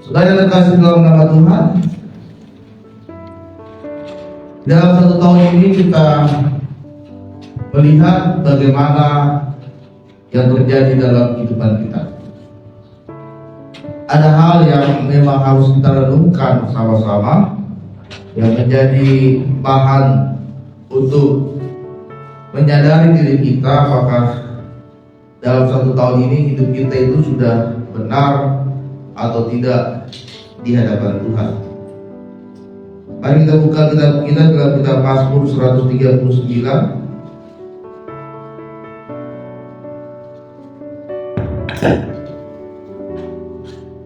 Saudara yang terkasih dalam nama Tuhan, dalam 1 tahun ini kita melihat bagaimana yang terjadi dalam kehidupan kita. Ada hal yang memang harus kita renungkan bersama-sama, yang menjadi bahan untuk menyadari diri kita apakah dalam 1 tahun ini hidup kita itu sudah benar atau tidak di hadapan Tuhan. Mari kita buka kitab kita dalam kitab Mazmur 139.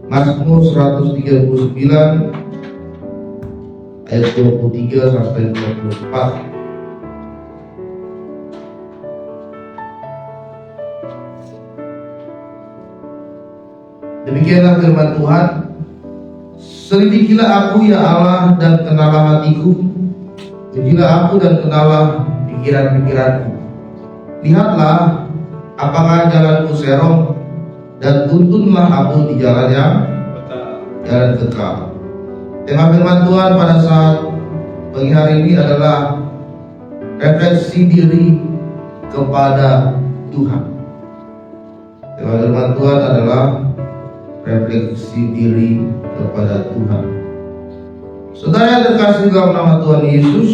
Mazmur 139 ayat 23 sampai 24. Demikianlah firman Tuhan. Selidikilah aku ya Allah dan kenalah hatiku, ujilah aku dan kenalah pikiran-pikiranku. Lihatlah apakah jalanku serong, dan tuntunlah aku di jalan yang kekal. Tema firman Tuhan pada saat pagi hari ini adalah refleksi diri kepada Tuhan. Tema firman Tuhan adalah refleksi diri kepada Tuhan. Saudara yang terkasih dalam nama Tuhan Yesus,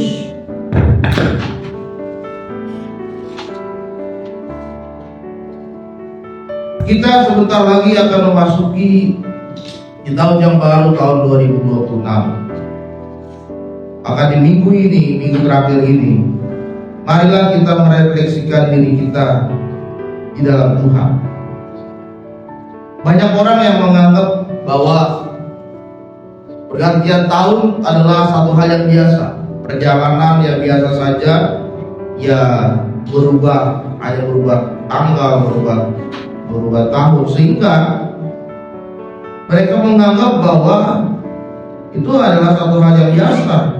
kita sebentar lagi akan memasuki di tahun yang baru, tahun 2026. Maka di minggu ini, minggu terakhir ini, marilah kita merefleksikan diri kita di dalam Tuhan. Banyak orang yang menganggap bahwa pergantian tahun adalah satu hal yang biasa, perjalanan yang biasa saja, ya berubah, hanya berubah tanggal, berubah tahun, sehingga mereka menganggap bahwa itu adalah satu hal yang biasa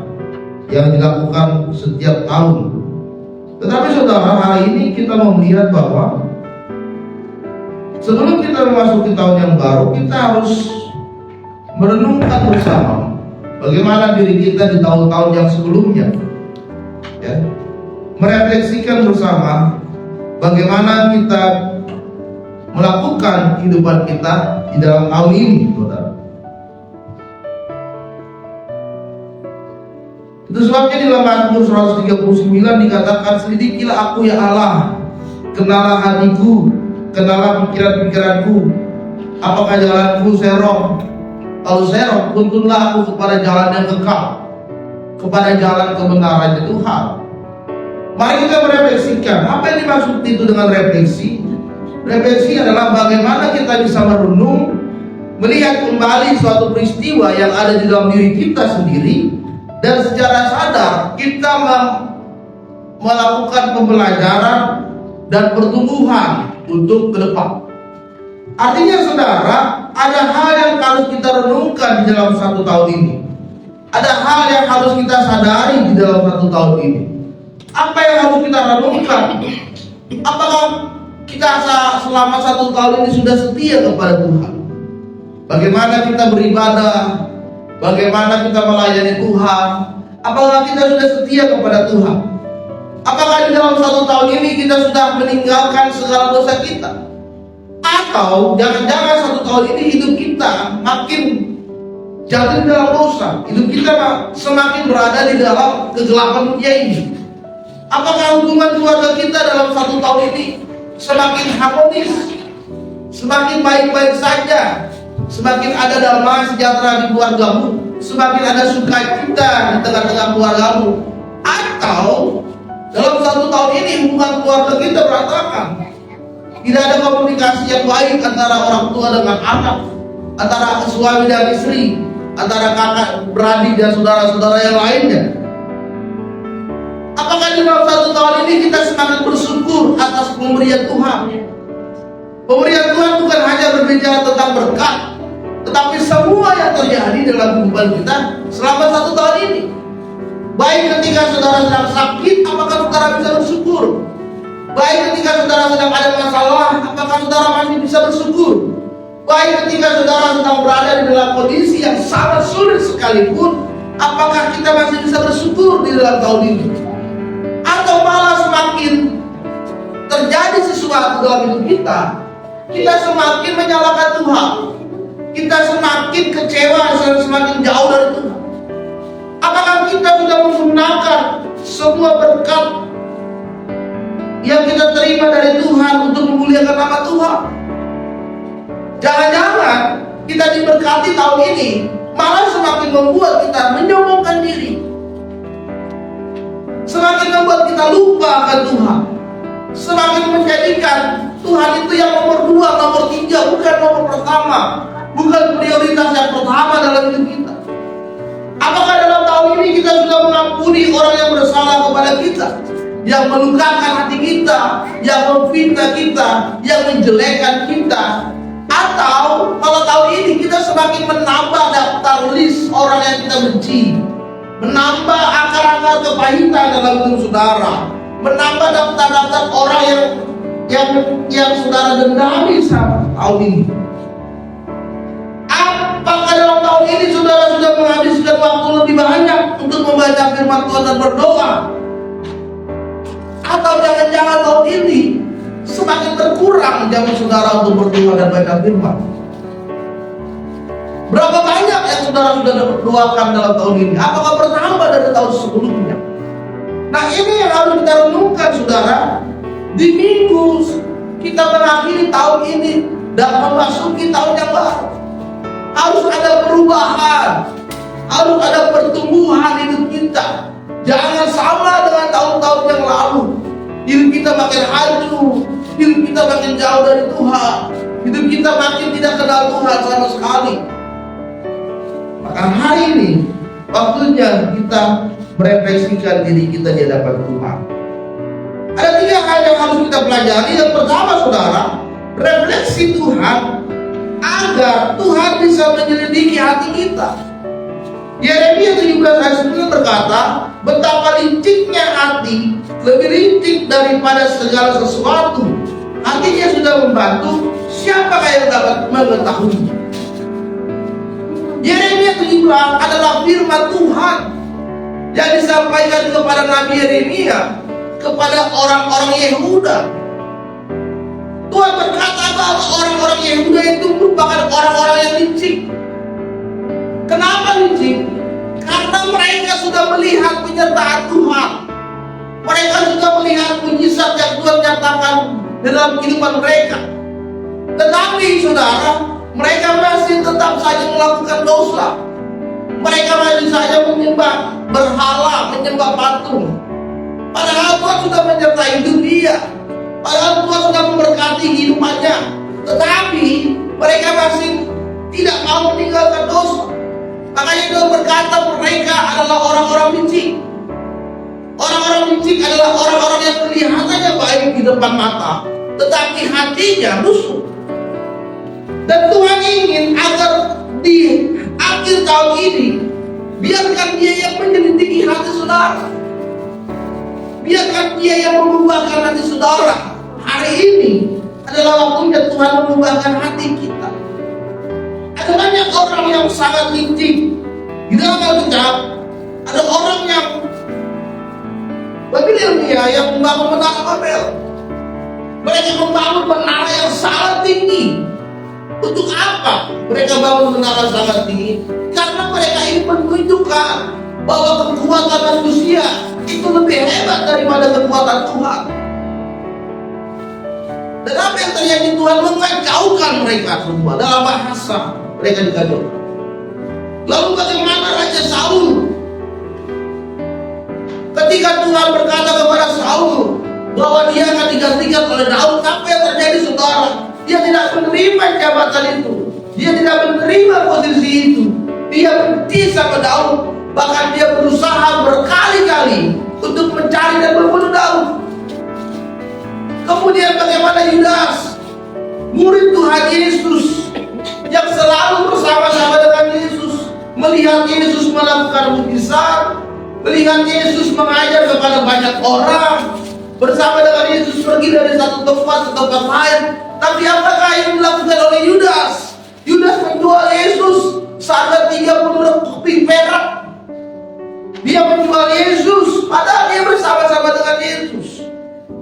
yang dilakukan setiap tahun. Tetapi saudara, hari ini kita mau melihat bahwa sebelum kita memasuki tahun yang baru, kita harus merenungkan bersama bagaimana diri kita di tahun-tahun yang sebelumnya, ya. Merefleksikan bersama bagaimana kita melakukan kehidupan kita di dalam tahun ini, saudara. Itu sebabnya di dalam Mazmur 139 dikatakan, selidikilah aku ya Allah, kenalah hatiku, kenalah pikiran-pikiranku, apakah jalanku serong. Kalau serong, tuntunlah aku kepada jalan yang kekal, kepada jalan kebenaran Tuhan. Mari kita merefleksikan apa yang dimaksud itu dengan refleksi. Refleksi adalah bagaimana kita bisa merenung, melihat kembali suatu peristiwa yang ada di dalam diri kita sendiri, dan secara sadar kita melakukan pembelajaran dan pertumbuhan untuk ke depan. Artinya saudara, ada hal yang harus kita renungkan di dalam 1 tahun ini. Ada hal yang harus kita sadari di dalam 1 tahun ini. Apa yang harus kita renungkan? Apakah kita selama 1 tahun ini sudah setia kepada Tuhan? Bagaimana kita beribadah? Bagaimana kita melayani Tuhan? Apakah kita sudah setia kepada Tuhan? Apakah di dalam 1 tahun ini kita sudah meninggalkan segala dosa kita? Atau jangan-jangan 1 tahun ini hidup kita makin jatuh di dalam dosa, hidup kita semakin berada di dalam kegelapan dunia ini? Apakah hubungan keluarga kita dalam 1 tahun ini semakin harmonis, semakin baik-baik saja, semakin ada damai sejahtera di keluargamu, semakin ada sukacita di tengah-tengah keluargamu? Atau dalam 1 tahun ini hubungan keluarga kita berantakan, tidak ada komunikasi yang baik antara orang tua dengan anak, antara suami dan istri, antara kakak beradik dan saudara-saudara yang lainnya? Apakah di dalam 1 tahun ini kita semangat bersyukur atas pemberian Tuhan? Pemberian Tuhan bukan hanya berbicara tentang berkat, tetapi semua yang terjadi dalam kehidupan kita selama 1 tahun ini. Baik ketika saudara sedang sakit, apakah saudara bisa bersyukur? Baik ketika saudara sedang ada masalah, apakah saudara masih bisa bersyukur? Baik ketika saudara sedang berada di dalam kondisi yang sangat sulit sekalipun, apakah kita masih bisa bersyukur di dalam tahun ini? Atau malah semakin terjadi sesuatu dalam hidup kita, kita semakin menyalahkan Tuhan, kita semakin kecewa, semakin jauh dari Tuhan. Apakah kita sudah menggunakan semua berkat yang kita terima dari Tuhan untuk memuliakan nama Tuhan? Jangan-jangan kita diberkati tahun ini malah semakin membuat kita menyombongkan diri, semakin membuat kita lupa akan Tuhan, semakin menjadikan Tuhan itu yang nomor 2, nomor 3, bukan nomor pertama, bukan prioritas yang pertama dalam hidup kita. Apakah dalam tahun ini kita sudah mengampuni orang yang bersalah kepada kita, yang melukakan hati kita, yang memfitnah kita, yang menjelekkan kita? Atau kalau tahun ini kita semakin menambah daftar list orang yang kita benci, menambah akar-akar kepahitan dalam hidup saudara, menambah daftar-daftar orang yang saudara dendami sama tahun ini? Apakah dalam tahun ini saudara sudah menghabiskan waktu lebih banyak untuk membaca firman Tuhan dan berdoa? Atau jangan-jangan tahun ini semakin berkurang jam saudara untuk berdoa dan baca firman? Berapa banyak yang saudara sudah doakan dalam tahun ini? Apakah bertambah dari tahun sebelumnya? Nah, ini yang harus kita renungkan saudara. Di minggu kita mengakhiri tahun ini dan memasuki tahun yang baru, harus ada perubahan, harus ada pertumbuhan hidup kita. Jangan sama dengan tahun-tahun yang lalu. Hidup kita makin hancur, hidup kita makin jauh dari Tuhan, hidup kita makin tidak kenal Tuhan sama sekali. Maka hari ini waktunya kita merefleksikan diri kita di hadapan Tuhan. Ada 3 hal yang harus kita pelajari. Yang pertama saudara, refleksi Tuhan agar Tuhan bisa menyelidiki hati kita. Yeremia 17 ayat 9 berkata, betapa liciknya hati, lebih licik daripada segala sesuatu. Hatinya sudah membantu, siapakah yang dapat mengetahui? Yeremia 17 adalah firman Tuhan yang disampaikan kepada Nabi Yeremia, kepada orang-orang Yehuda. Tuhan berkata bahwa orang-orang Yehuda itu merupakan orang-orang yang licik. Kenapa licik? Karena mereka sudah melihat penyertaan Tuhan. Mereka sudah melihat mujizat yang Tuhan nyatakan dalam kehidupan mereka. Tetapi saudara, mereka masih tetap saja melakukan dosa. Mereka masih saja menyembah berhala, menyembah patung. Padahal Tuhan sudah menyertai hidup dia, padahal Tuhan sudah memberkati kehidupannya. Tetapi mereka masih tidak mau meninggalkan dosa. Makanya Tuhan berkata mereka adalah orang-orang licik. Orang-orang licik adalah orang-orang yang kelihatannya baik di depan mata, tetapi hatinya busuk. Dan Tuhan ingin agar di akhir tahun ini, biarkan dia yang menyelidiki hati saudara, biarkan dia yang mengubahkan hati saudara. Hari ini adalah waktunya Tuhan mengubahkan hati kita. Ada banyak orang yang sangat licik. Di dalam Alkitab ada orang yang Babilonia yang membangun menara Babel. Mereka membangun menara yang sangat tinggi. Untuk apa mereka bangun menara sangat tinggi? Karena mereka ingin menunjukkan bahwa kekuatan manusia itu lebih hebat daripada kekuatan Tuhan. Dan apa yang terjadi? Tuhan mengacaukan mereka semua. Dalam bahasa mereka dikacaukan. Lalu bagaimana Raja Saul? Ketika Tuhan berkata kepada Saul bahwa dia akan digantikan oleh Daud, apa yang terjadi saudara? Dia tidak menerima jabatan itu, dia tidak menerima posisi itu. Dia benci sama Daud, bahkan dia berusaha berkali-kali untuk mencari dan membunuh Daud. Kemudian bagaimana Yudas, murid Tuhan Yesus yang selalu bersama-sama dengan Yesus, melihat Yesus melakukan mujizat, melihat Yesus mengajar kepada banyak orang, bersama dengan Yesus pergi dari satu tempat ke tempat lain. Tapi apakah yang dilakukan oleh Yudas? Yudas menjual Yesus seharga 30 keping perak. Dia menjual Yesus, padahal dia bersama-sama dengan Yesus.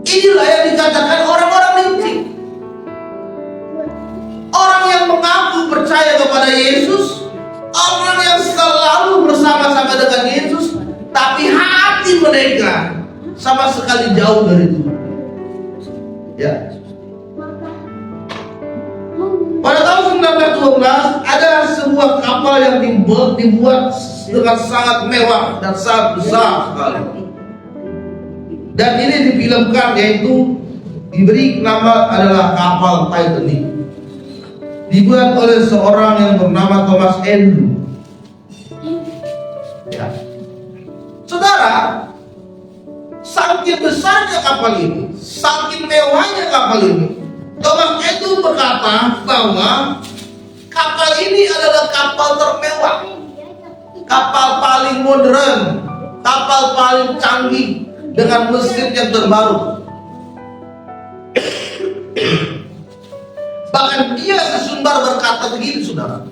Inilah yang dikatakan orang-orang licik. Orang yang mengaku percaya kepada Yesus, orang yang selalu bersama-sama dengan Yesus, tapi hati mereka sama sekali jauh dari Tuhan. Ya. Pada tahun 1912 ada sebuah kapal yang dibuat dengan sangat mewah dan sangat besar sekali. Dan ini difilmkan, yaitu diberi nama adalah kapal Titanic. Dibuat oleh seorang yang bernama Thomas Andrew. Ya. Saudara, saking besarnya kapal ini, saking mewahnya kapal ini, Thomas Andrew berkata bahwa kapal ini adalah kapal termewah, kapal paling modern, kapal paling canggih dengan mesin yang terbaru. Bahkan dia sesumbar berkata begini, saudara,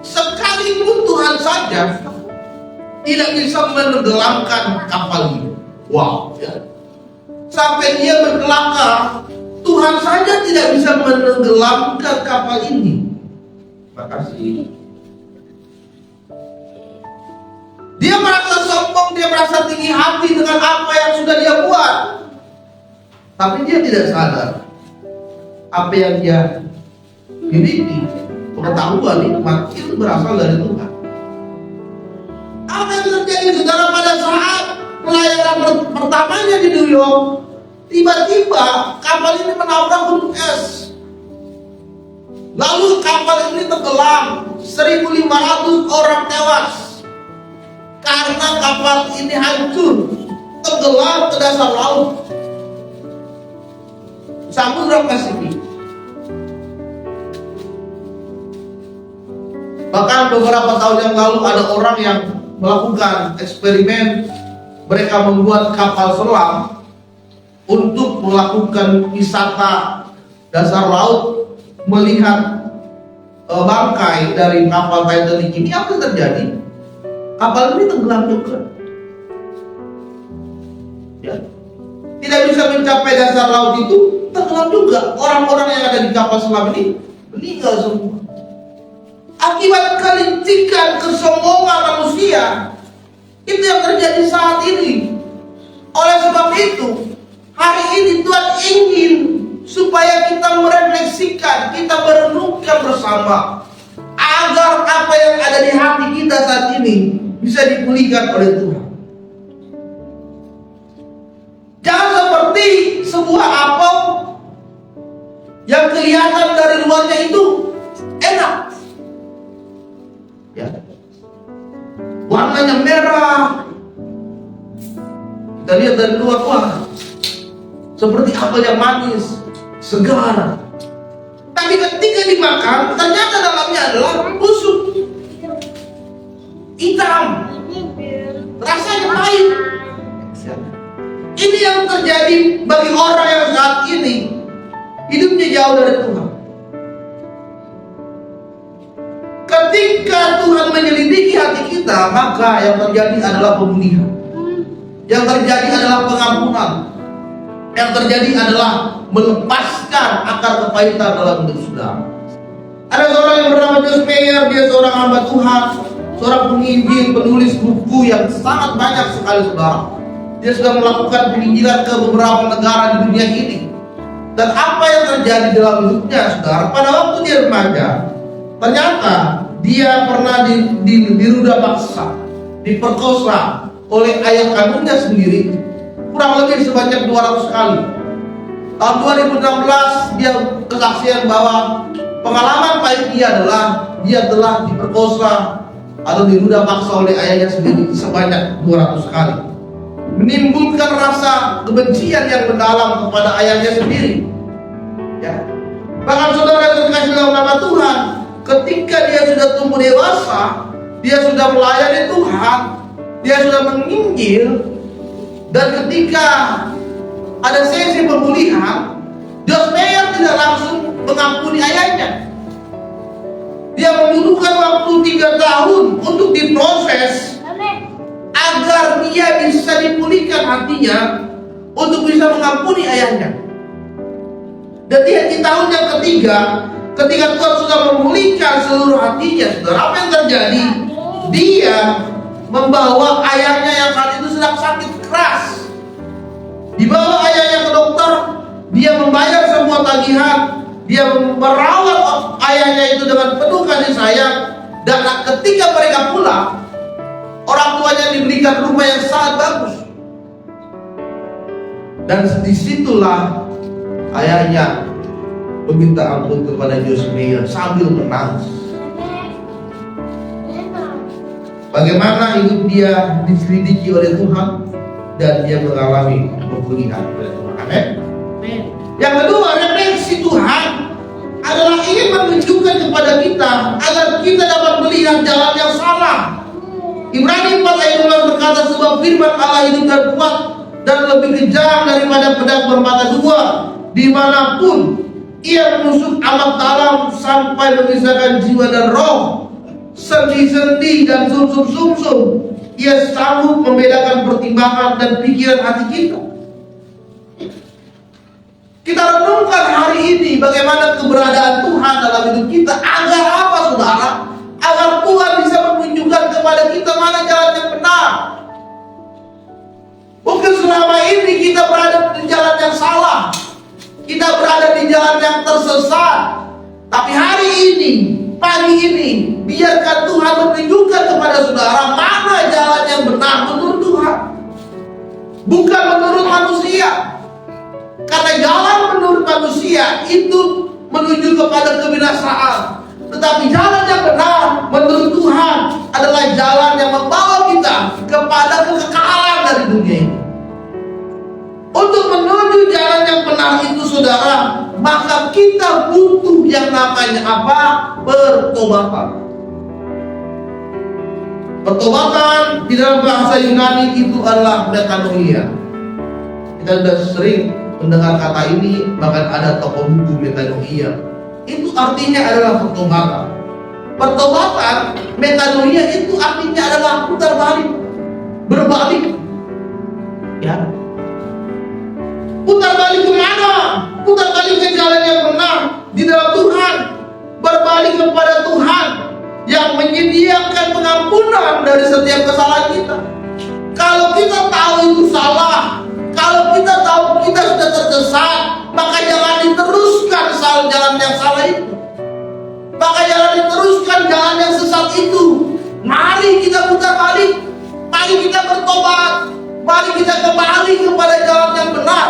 sekalipun Tuhan saja tidak bisa menenggelamkan kapal ini. Wow, ya. Sampai dia berkelakar, Tuhan saja tidak bisa menenggelamkan kapal ini. Makasih. Dia merasa sombong, dia merasa tinggi hati dengan apa yang sudah dia buat. Tapi dia tidak sadar apa yang dia miliki, pengetahuan nikmat itu berasal dari Tuhan. Apa yang terjadi, saudara, pada saat pelayaran pertamanya di New York, tiba-tiba kapal ini menabrak gunung es. Lalu kapal ini tenggelam, 1.500 orang tewas karena kapal ini hancur, tenggelam ke dasar laut Samudra Pasifik. Bahkan beberapa tahun yang lalu ada orang yang melakukan eksperimen. Mereka membuat kapal selam untuk melakukan wisata dasar laut, melihat bangkai dari kapal Titanic ini. Apa yang terjadi? Kapal ini tenggelam juga. Ya. Tidak bisa mencapai dasar laut itu, tenggelam juga. Orang-orang yang ada di kapal selam ini meninggal semua. Akibat kelicikan, kesombongan manusia, itu yang terjadi saat ini. Oleh sebab itu, hari ini Tuhan ingin supaya kita merefleksikan, kita merenungkan bersama, agar apa yang ada di hati kita saat ini bisa dipulihkan oleh Tuhan. Jangan seperti sebuah apel yang kelihatan dari luarnya itu enak, ya, warnanya merah. Kita lihat dari luar, wah, seperti apel yang manis, segar. Tapi ketika dimakan, ternyata dalamnya adalah busuk, hitam, rasanya pahit. Ini yang terjadi bagi orang yang saat ini hidupnya jauh dari Tuhan. Ketika Tuhan menyelidiki hati kita, maka yang terjadi adalah pemulihan. Yang terjadi adalah pengampunan. Yang terjadi adalah melepaskan akar kepahitan dalam hidup saudara. Ada seorang yang bernama Joyce Meyer. Dia seorang hamba Tuhan, seorang penginjil, penulis buku yang sangat banyak sekali, saudara. Dia sudah melakukan penginjilan ke beberapa negara di dunia ini. Dan apa yang terjadi dalam hidupnya, saudara, pada waktu dia remaja, ternyata dia pernah diruda paksa, diperkosa oleh ayah kandungnya sendiri, kurang lebih sebanyak 200 kali. Tahun 2016 dia kesaksian bahwa pengalaman pahit dia adalah dia telah diperkosa atau diruda paksa oleh ayahnya sendiri sebanyak 200 kali, menimbulkan rasa kebencian yang mendalam kepada ayahnya sendiri. Ya. Bahkan saudara yang terkasih dalam nama Tuhan, ketika dia sudah tumbuh dewasa, dia sudah melayani Tuhan, dia sudah menginjil, dan ketika ada sesi pemulihan, Joyce Meyer tidak langsung mengampuni ayahnya. dia membutuhkan waktu 3 tahun untuk diproses agar dia bisa dipulihkan hatinya untuk bisa mengampuni ayahnya. Dan di tahun yang ketiga, ketika Tuhan sudah memulihkan seluruh hatinya, saudara, apa yang terjadi? Dia membawa ayahnya yang saat itu sedang sakit keras, dibawa ayahnya ke dokter. Dia membayar semua tagihan, dia merawat ayahnya itu dengan penuh kasih sayang. Dan ketika mereka pulang, orang tuanya diberikan rumah yang sangat bagus. Dan disitulah ayahnya meminta ampun kepada Yosmia sambil menangis. Bagaimana hidup dia diselidiki oleh Tuhan dan dia mengalami pemulihan oleh Tuhan. Amin. Yang kedua, refleksi Tuhan adalah ingin menunjukkan kepada kita agar kita dapat melihat jalan yang salah. Ibrani 4 ayat 12 berkata, sebab firman Allah hidup dan kuat dan lebih kejam daripada pedang bermata dua, dimanapun ia menusuk amat dalam sampai memisahkan jiwa dan roh, sendi-sendi dan sumsum-sumsum. Ia sanggup membedakan pertimbangan dan pikiran hati kita. Kita renungkan hari ini bagaimana keberadaan Tuhan dalam hidup kita. Agar apa, saudara? Agar Tuhan bisa menunjukkan kepada kita mana jalan yang benar. Mungkin selama ini kita berada di jalan yang salah, kita berada di jalan yang tersesat. Tapi hari ini, pagi ini, biarkan Tuhan menunjukkan kepada saudara mana jalan yang benar menurut Tuhan, bukan menurut manusia. Karena jalan menurut manusia itu menuju kepada kebinasaan, tetapi jalan yang benar menurut Tuhan adalah jalan yang membawa kita kepada kekekalan dari dunia ini. Untuk menuju jalan yang benar itu, saudara, maka kita butuh yang namanya apa? Pertobatan. Pertobatan di dalam bahasa Yunani itu adalah metanoia. Kita sudah sering mendengar kata ini, bahkan ada tokoh buku metanoia. Itu artinya adalah pertobatan. Pertobatan, metanoia itu artinya adalah putar balik, berbalik. Ya. Putar balik kemana? Putar balik ke jalan yang benar di dalam Tuhan. Berbalik kepada Tuhan yang menyediakan pengampunan dari setiap kesalahan kita. Kalau kita tahu itu salah, kalau kita tahu kita sudah tersesat, maka jangan diteruskan jalan yang salah itu. Maka jangan diteruskan jalan yang sesat itu. Mari kita putar balik. Mari kita bertobat. Mari kita kembali kepada jalan yang benar.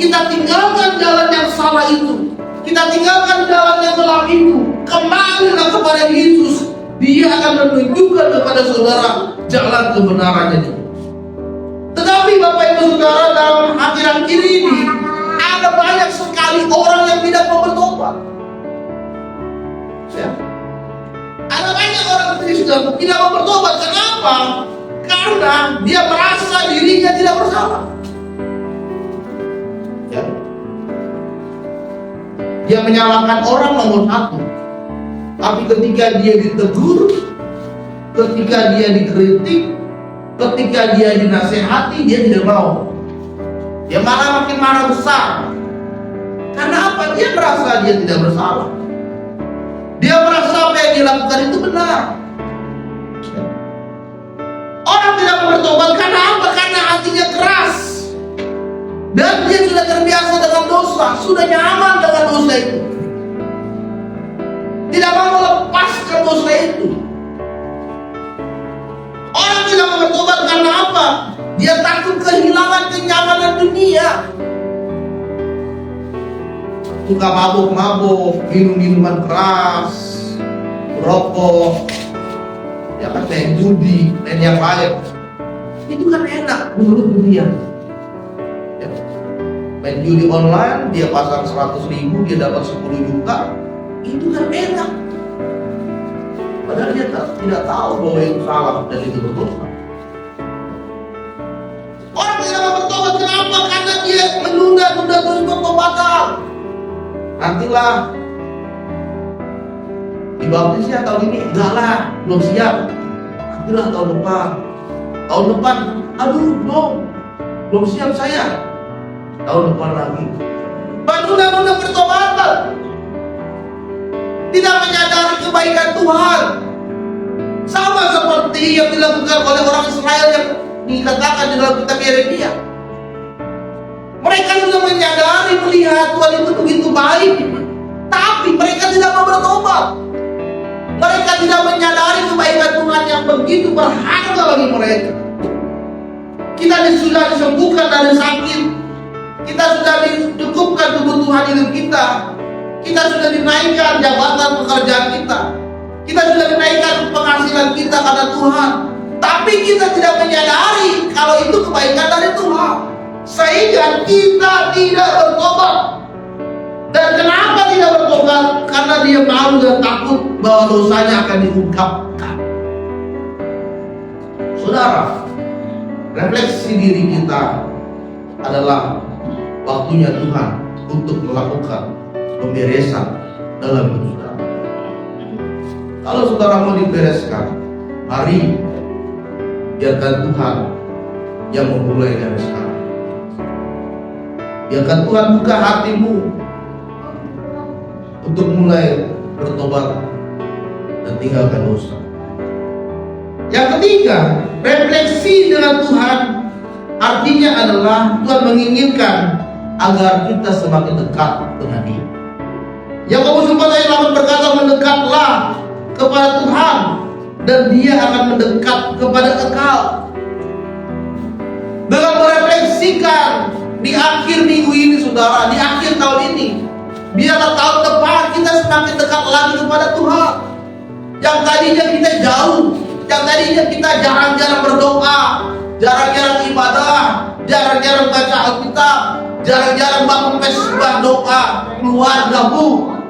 Kita tinggalkan jalan yang salah itu. Kita tinggalkan jalan yang gelap itu. Kembalilah kepada Yesus. Dia akan menunjukkan kepada saudara jalan kebenarannya itu. Tetapi Bapak Ibu Saudara, dalam akhir-akhir ini ada banyak sekali orang yang tidak mau bertobat. Ya. Ada banyak orang Kristen tidak mau bertobat. Kenapa? Karena dia merasa dirinya tidak bersalah. Ya. Dia menyalahkan orang nomor satu. Tapi ketika dia ditegur, ketika dia dikritik, ketika dia dinasehati, dia tidak mau. Dia malah makin marah besar. Karena apa? Dia merasa dia tidak bersalah. Dia merasa apa yang dia lakukan itu benar. Orang tidak mau bertobat karena apa? Karena hatinya keras. Dan dia sudah terbiasa dengan dosa, sudah nyaman dengan dosa itu. Tidak mau melepaskan dosa itu. Orang tidak mau bertobat karena apa? Dia takut kehilangan kenyamanan dunia. Suka mabuk-mabuk, minum minuman keras, rokok, ya kan, main judi, main yang lain. Itu kan enak menurut dunia. Ya. Main judi online, dia pasang 100.000, dia dapat 10 juta. Itu kan enak. Padahal dia tidak tahu bahwa itu salah dan itu berdosa. Orang tidak mau bertobat kenapa? Karena dia menunda-nunda terus pertobatan. Nantilah dibaptis ya tahun ini, enggak lah, belum siap. Nantilah tahun depan. Tahun depan, aduh belum siap saya. Tahun depan lagi. Menunda-nunda pertobatan. Tidak menyadari kebaikan Tuhan. Sama seperti yang dilakukan oleh orang Israel yang dikatakan di dalam kitab Yeremia. Mereka sudah menyadari melihat Tuhan itu begitu baik, tapi mereka tidak mau bertobat. Mereka tidak menyadari kebaikan Tuhan yang begitu berharga bagi mereka. Kita sudah disembuhkan dari sakit, kita sudah dicukupkan kebutuhan hidup kita, kita sudah dinaikkan jabatan pekerjaan kita sudah dinaikkan penghasilan kita karena Tuhan. Tapi kita tidak menyadari kalau itu kebaikan dari Tuhan, sehingga kita tidak bertobat. Dan kenapa tidak bertobat? Karena dia malu dan takut bahwa dosanya akan diungkapkan. Saudara, refleksi diri kita adalah waktunya Tuhan untuk melakukan pemberesan dalam hidup saudara. Kalau saudara mau dibereskan, mari biarkan Tuhan yang memulai dari sekarang. Biarkan Tuhan buka hatimu untuk mulai bertobat dan tinggalkan dosa. Yang ketiga, refleksi dengan Tuhan artinya adalah Tuhan menginginkan agar kita semakin dekat dengan Dia. Yakobus 4 ayat 8 berkata, mendekatlah kepada Tuhan dan Dia akan mendekat kepada engkau. Dengan merefleksikan di akhir minggu ini saudara, di akhir tahun ini, biarlah tahun depan kita semakin dekat lagi kepada Tuhan. Yang tadinya kita jauh, yang tadinya kita jarang-jarang berdoa, jarang-jarang ibadah, jarang-jarang baca Alkitab, jarang-jarang bangun mesbah doa keluargamu.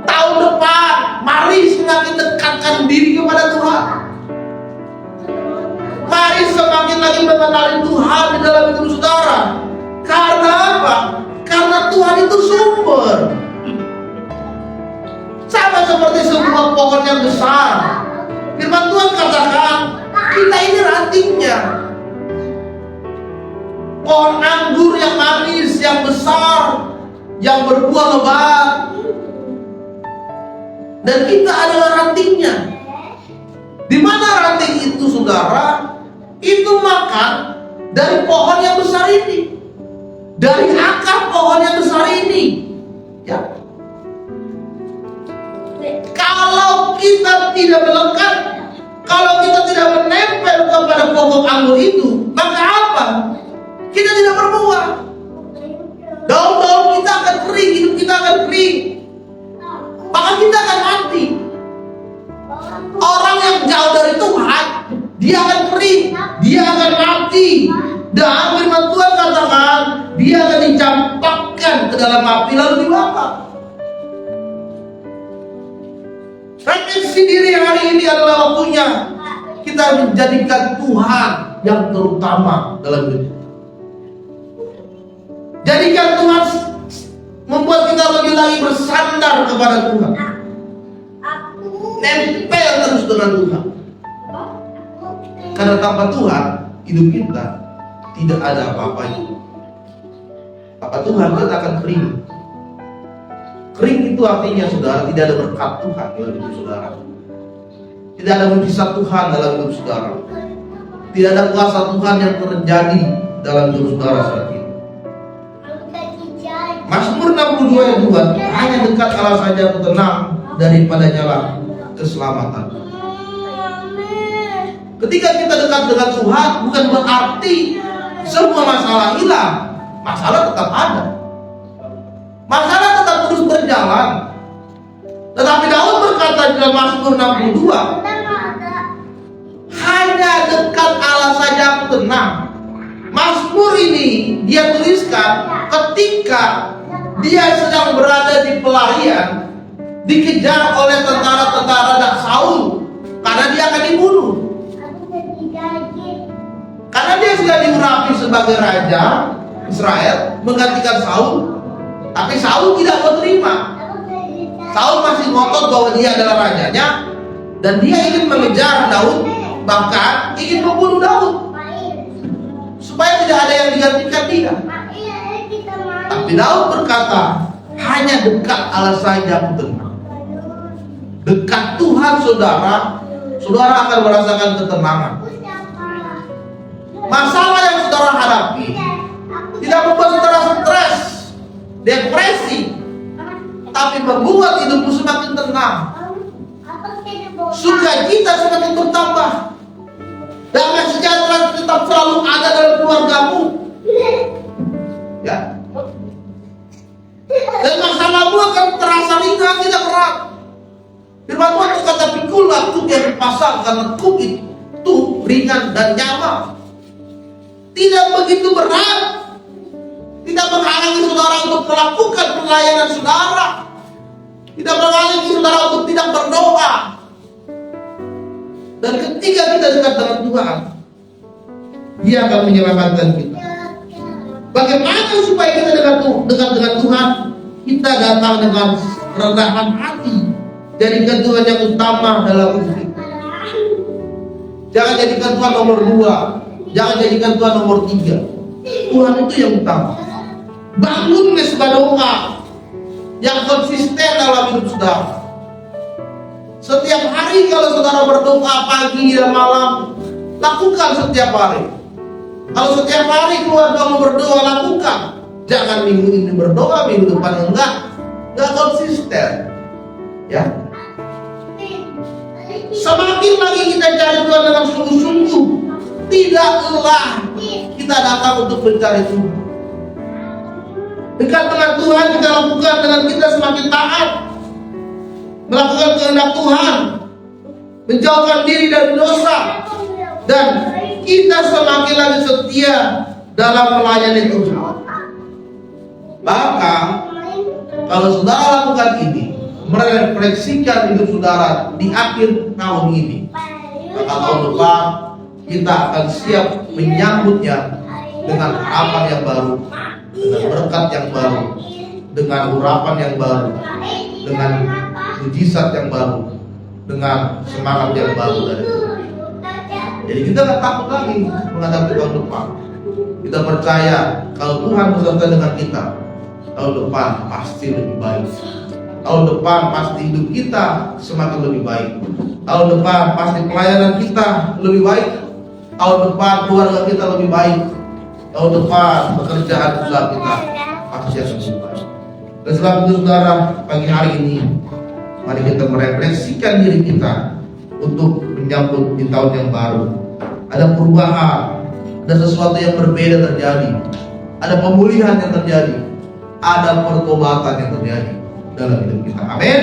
Tahun depan, mari semakin dekatkan diri kepada Tuhan. Mari semakin lagi mengenali Tuhan di dalam hidup saudara. Karena apa? Karena Tuhan itu sumber. Sama seperti sebuah pohon yang besar. Firman Tuhan katakan, kita ini rantingnya. Pohon anggur yang manis, yang besar, yang berbuah lebat. Dan kita adalah rantingnya. Di mana ranting itu saudara? Itu makan dari pohon yang besar ini, dari akar pohon yang besar ini. Ya. Kalau kita tidak melekat, kalau kita tidak menempel kepada pokok anggur itu, maka apa? Kita tidak berbuah. Daun-daun kita akan kering, hidup kita akan kering, maka kita akan mati. Orang yang jauh dari Tuhan, dia akan kering, dia akan mati. Dan firman Tuhan katakan, dia akan dicampakkan ke dalam api lalu dibakar. Refleksi diri hari ini adalah waktunya kita menjadikan Tuhan yang terutama dalam hidup kita. Jadikan Tuhan, membuat kita lebih lagi bersandar kepada Tuhan, nempel terus dengan Tuhan. Karena tanpa Tuhan, hidup kita tidak ada apa-apanya. Tanpa Tuhan kita akan kering. Kering itu artinya saudara, tidak ada berkat Tuhan dalam hidup saudara. Tidak ada mujizat Tuhan dalam hidup saudara. Tidak ada kuasa Tuhan yang terjadi dalam hidup saudara saat ini. Mazmur 62 ayat 2, hanya dekat Allah saja aku tenang, daripadanya lah keselamatan. Ketika kita dekat dengan Tuhan, bukan berarti semua masalah hilang. Masalah tetap ada, masalah tetap terus berjalan. Tetapi Daud berkata di dalam Mazmur 62, hanya dekat Allah saja aku tenang. Mazmur ini dia tuliskan ketika dia sedang berada di pelarian, dikejar oleh tentara-tentara Saul karena dia akan dibunuh. Karena dia sudah diurapi sebagai raja Israel menggantikan Saul, tapi Saul tidak mau terima. Saul masih ngotot bahwa dia adalah rajanya, Dan dia ingin mengejar Daud, bahkan ingin membunuh Daud supaya tidak ada yang digantikan dia. Tapi Daud berkata, hanya dekat Allah saja aku tenang. Dekat Tuhan saudara akan merasakan ketenangan. Masalah yang saudara hadapi tidak membuat saudara stres, depresi, tapi membuat hidupmu semakin tenang. Sukacita semakin bertambah. Damai sejahtera tetap selalu ada dalam keluargamu. Ya. Dan masalahmu akan terasa ringan, tidak berat. Firman Tuhan berkata, pikulah kuk yang dipasang, karena kuk itu ringan dan nyaman. Tidak begitu berat. Tidak menghalangi saudara untuk melakukan pelayanan saudara. Tidak menghalangi saudara untuk tidak berdoa. Dan ketika kita dekat dengan Tuhan, Dia akan menyelamatkan kita. Bagaimana supaya kita dekat dengan Tuhan? Kita datang dengan kerendahan hati. Jadikan Tuhan yang utama dalam hidup kita. Jangan jadikan Tuhan nomor 2. Jangan jadikan Tuhan nomor 3. Tuhan itu yang utama. Bangun mesbah doa yang konsisten dalam hidup saudara. Setiap hari kalau saudara berdoa pagi dan malam, lakukan setiap hari. Kalau setiap hari keluar kamu berdoa, lakukan. Jangan minggu ini berdoa, minggu depan enggak konsisten. Ya. Semakin lagi kita cari Tuhan dengan sungguh-sungguh, tidak lelah kita datang untuk mencari Tuhan. Dekat dengan Tuhan kita lakukan dengan kita semakin taat, melakukan kehendak Tuhan, menjauhkan diri dari dosa, dan kita semakin lagi setia dalam melayani Tuhan. Maka kalau saudara lakukan ini, merefleksikan hidup saudara di akhir tahun ini, maka tahun depan kita akan siap menyambutnya dengan harapan yang baru, dengan berkat yang baru, dengan urapan yang baru, dengan mujizat yang baru, dengan semangat yang baru dari Tuhan. Jadi kita nggak takut lagi menghadapi tahun depan. Kita percaya kalau Tuhan beserta dengan kita, tahun depan pasti lebih baik. Tahun depan pasti hidup kita semakin lebih baik. Tahun depan pasti pelayanan kita lebih baik. Tahun depan keluarga kita lebih baik. Tahun depan pekerjaan usaha kita pasti akan lebih baik. Dan sebab itu saudara, pagi hari ini mari kita merefleksikan diri kita untuk menyambut di tahun yang baru. Ada perubahan, ada sesuatu yang berbeda terjadi, ada pemulihan yang terjadi, ada pertobatan yang terjadi dalam hidup kita. Amin.